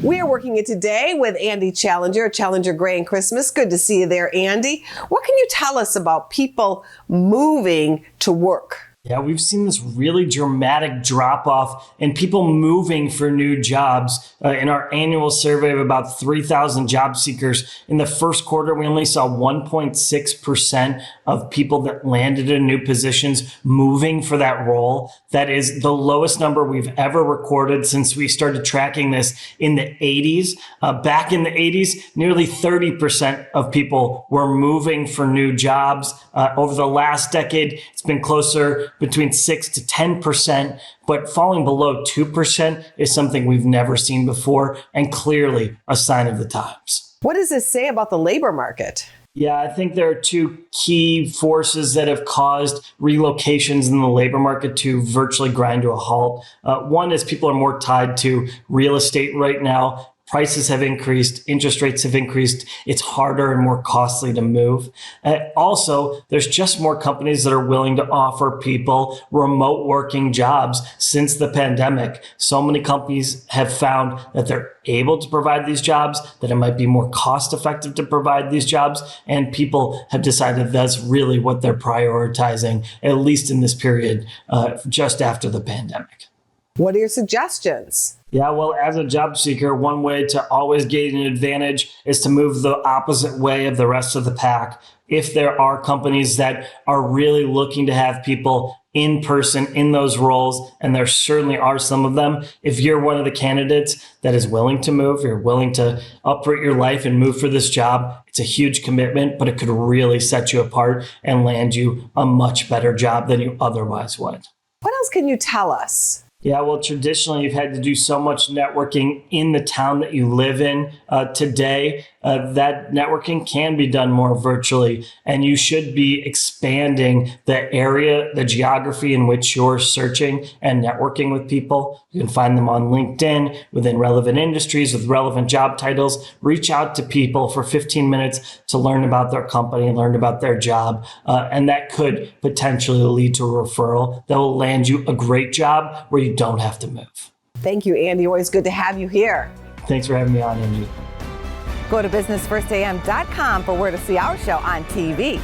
We are working it today with Andy Challenger, Challenger Gray and Christmas. Good to see you there, Andy. What can you tell us about people moving to work? Yeah, we've seen this really dramatic drop off in people moving for new jobs. In our annual survey of about 3,000 job seekers, in the first quarter, we only saw 1.6% of people that landed in new positions moving for that role. That is the lowest number we've ever recorded since we started tracking this in the 80s. Back in the 80s, nearly 30% of people were moving for new jobs. Over the last decade, it's been closer between 6 to 10%, but falling below 2% is something we've never seen before and clearly a sign of the times. What does this say about the labor market? Yeah, I think there are two key forces that have caused relocations in the labor market to virtually grind to a halt. One is people are more tied to real estate right now. Prices have increased, interest rates have increased. It's harder and more costly to move. Also, there's just more companies that are willing to offer people remote working jobs since the pandemic. So many companies have found that they're able to provide these jobs, that it might be more cost effective to provide these jobs. And people have decided that's really what they're prioritizing, at least in this period, just after the pandemic. What are your suggestions? Yeah, well, as a job seeker, one way to always gain an advantage is to move the opposite way of the rest of the pack. If there are companies that are really looking to have people in person in those roles, and there certainly are some of them, if you're one of the candidates that is willing to move, you're willing to uproot your life and move for this job, it's a huge commitment, but it could really set you apart and land you a much better job than you otherwise would. What else can you tell us? Yeah, well, traditionally, you've had to do so much networking in the town that you live in. Today, that networking can be done more virtually, and you should be expanding the area, the geography in which you're searching and networking with people. You can find them on LinkedIn within relevant industries with relevant job titles. Reach out to people for 15 minutes to learn about their company, learn about their job, and that could potentially lead to a referral that will land you a great job where you don't have to move. Thank you, Andy. Always good to have you here. Thanks for having me on, Angie. Go to businessfirstam.com for where to see our show on TV.